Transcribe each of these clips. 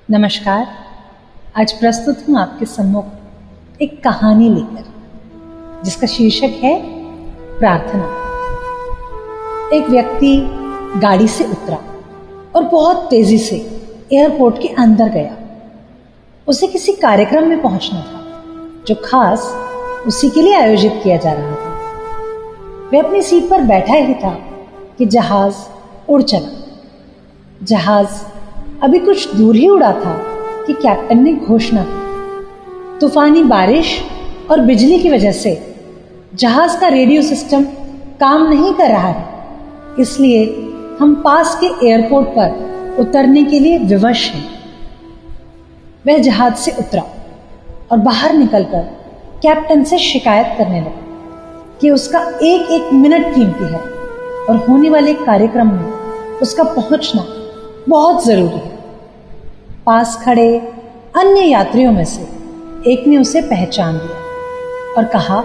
नमस्कार। आज प्रस्तुत हूँ आपके सम्मुख एक कहानी लेकर जिसका शीर्षक है प्रार्थना। एक व्यक्ति गाड़ी से उतरा और बहुत तेजी से एयरपोर्ट के अंदर गया। उसे किसी कार्यक्रम में पहुंचना था जो खास उसी के लिए आयोजित किया जा रहा था। वह अपनी सीट पर बैठा ही था कि जहाज उड़ चला। जहाज अभी कुछ दूर ही उड़ा था कि कैप्टन ने घोषणा की। तूफानी बारिश और बिजली की वजह से जहाज का रेडियो सिस्टम काम नहीं कर रहा है, इसलिए हम पास के एयरपोर्ट पर उतरने के लिए विवश हैं। वह जहाज से उतरा और बाहर निकलकर कैप्टन से शिकायत करने लगा कि उसका एक एक मिनट कीमती है और होने वाले कार्यक्रम में उसका पहुंचना बहुत जरूरी है। पास खड़े अन्य यात्रियों में से एक ने उसे पहचान लिया और कहा,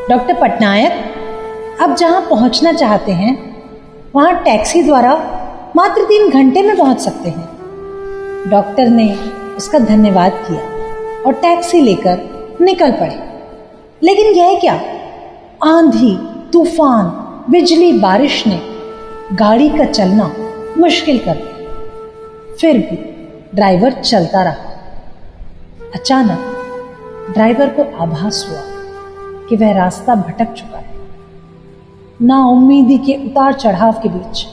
डॉक्टर पटनायक, आप जहां पहुंचना चाहते हैं वहां टैक्सी द्वारा मात्र 3 घंटे में पहुंच सकते हैं। डॉक्टर ने उसका धन्यवाद किया और टैक्सी लेकर निकल पड़े। लेकिन यह क्या, आंधी, तूफान, बिजली, बारिश ने गाड़ी का चलना मुश्किल कर दिया। फिर भी ड्राइवर चलता रहा। अचानक ड्राइवर को आभास हुआ कि वह रास्ता भटक चुका है। नाउम्मीदी के उतार चढ़ाव के बीच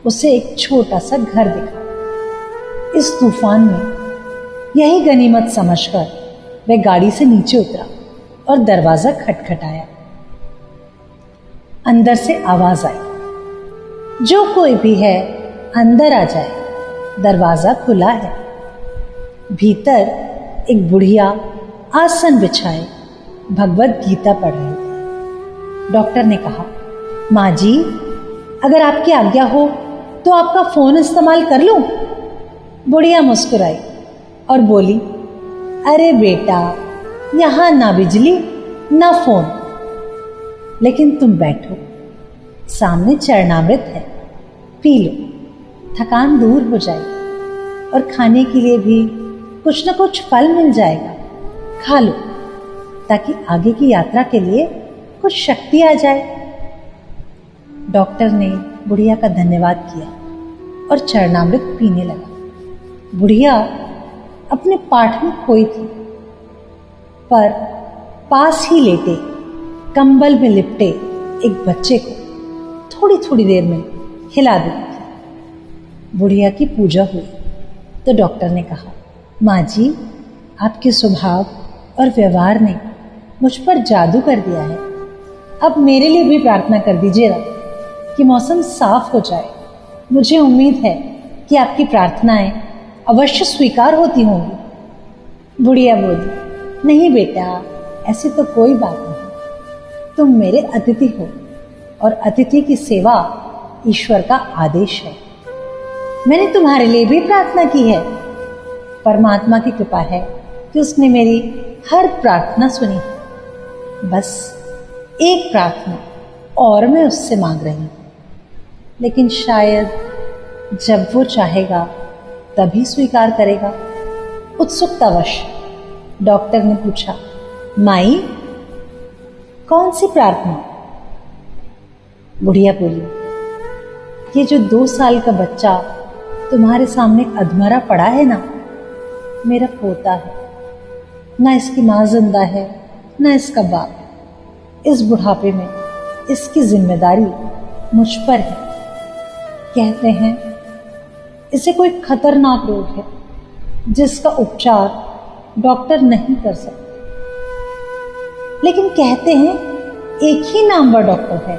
उसे एक छोटा सा घर दिखा। इस तूफान में यही गनीमत समझकर वह गाड़ी से नीचे उतरा और दरवाजा खटखटाया। अंदर से आवाज आई, जो कोई भी है अंदर आ जाए, दरवाजा खुला है। भीतर एक बुढ़िया आसन बिछाए भगवत गीता पढ़ रही थी। डॉक्टर ने कहा, माँ जी, अगर आपकी आज्ञा हो तो आपका फोन इस्तेमाल कर लूं? बुढ़िया मुस्कुराई और बोली, अरे बेटा, यहां ना बिजली ना फोन, लेकिन तुम बैठो, सामने चरणामृत है, पी लो, थकान दूर हो जाएगी और खाने के लिए भी कुछ न कुछ फल मिल जाएगा, खा लो ताकि आगे की यात्रा के लिए कुछ शक्ति आ जाए। डॉक्टर ने बुढ़िया का धन्यवाद किया और चरणामृत पीने लगा। बुढ़िया अपने पाठ में खोई थी, पर पास ही लेटे कंबल में लिपटे एक बच्चे को थोड़ी थोड़ी देर में हिला देती थी। बुढ़िया की पूजा हुई तो डॉक्टर ने कहा, माँ जी, आपके स्वभाव और व्यवहार ने मुझ पर जादू कर दिया है। अब मेरे लिए भी प्रार्थना कर दीजिएगा कि मौसम साफ हो जाए। मुझे उम्मीद है कि आपकी प्रार्थनाएं अवश्य स्वीकार होती होंगी। बुढ़िया बोली, नहीं बेटा, ऐसी तो कोई बात नहीं। तुम मेरे अतिथि हो और अतिथि की सेवा ईश्वर का आदेश है। मैंने तुम्हारे लिए भी प्रार्थना की है। परमात्मा की कृपा है कि उसने मेरी हर प्रार्थना सुनी है। बस एक प्रार्थना और मैं उससे मांग रही हूँ, लेकिन शायद जब वो चाहेगा तभी स्वीकार करेगा। उत्सुकतावश डॉक्टर ने पूछा, माई, कौन सी प्रार्थना? बुढ़िया बोली, ये जो 2 साल का बच्चा तुम्हारे सामने अधमरा पड़ा है ना, मेरा पोता है। ना इसकी माँ जिंदा है, ना इसका बाप। इस बुढ़ापे में इसकी जिम्मेदारी मुझ पर है। कहते हैं इसे कोई खतरनाक रोग है जिसका उपचार डॉक्टर नहीं कर सकते, लेकिन कहते हैं एक ही नामवर डॉक्टर है।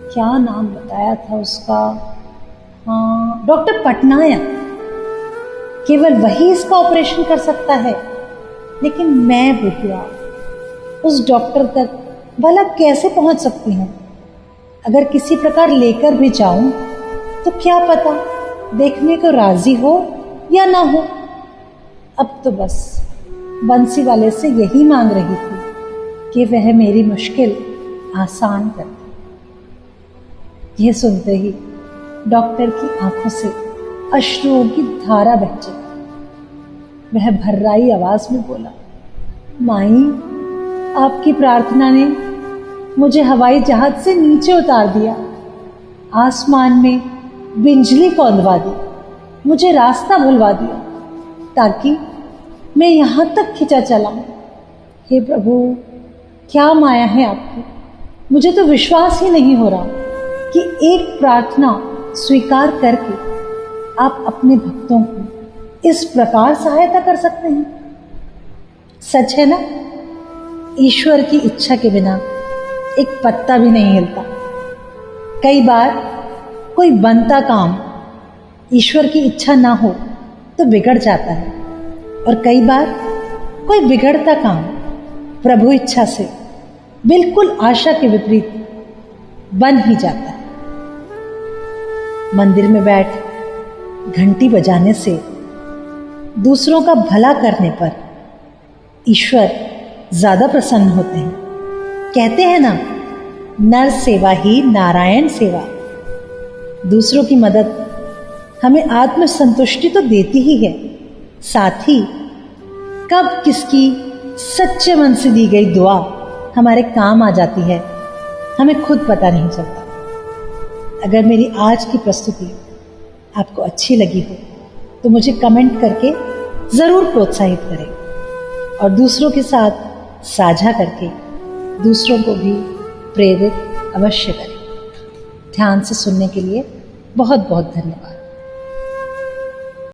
क्या नाम बताया था उसका? हाँ, डॉक्टर पटनायक। केवल वही इसका ऑपरेशन कर सकता है। लेकिन मैं बुढ़िया उस डॉक्टर तक भला कैसे पहुंच सकती हूँ? अगर किसी प्रकार लेकर भी जाऊं तो क्या पता देखने को राजी हो या ना हो। अब तो बस बंसी वाले से यही मांग रही थी कि वह मेरी मुश्किल आसान कर दे। यह सुनते ही डॉक्टर की आंखों से अश्रुओं की धारा बह चली। वह भर्राई आवाज में बोला, माई, आपकी प्रार्थना ने मुझे हवाई जहाज से नीचे उतार दिया, आसमान में बिजली कौंधवा दी, मुझे रास्ता भुलवा दिया ताकि मैं यहां तक खिंचा चलाऊं। हे प्रभु, क्या माया है आपकी। मुझे तो विश्वास ही नहीं हो रहा कि एक प्रार्थना स्वीकार करके आप अपने भक्तों को इस प्रकार सहायता कर सकते हैं। सच है ना, ईश्वर की इच्छा के बिना एक पत्ता भी नहीं हिलता। कई बार कोई बनता काम ईश्वर की इच्छा ना हो तो बिगड़ जाता है, और कई बार कोई बिगड़ता काम प्रभु इच्छा से बिल्कुल आशा के विपरीत बन ही जाता है। मंदिर में बैठ घंटी बजाने से, दूसरों का भला करने पर ईश्वर ज्यादा प्रसन्न होते हैं। कहते हैं ना, नर सेवा ही नारायण सेवा। दूसरों की मदद हमें आत्मसंतुष्टि तो देती ही है, साथ ही कब किसकी सच्चे मन से दी गई दुआ हमारे काम आ जाती है, हमें खुद पता नहीं चलता। अगर मेरी आज की प्रस्तुति आपको अच्छी लगी हो तो मुझे कमेंट करके जरूर प्रोत्साहित करें, और दूसरों के साथ साझा करके दूसरों को भी प्रेरित अवश्य करें। ध्यान से सुनने के लिए बहुत बहुत धन्यवाद।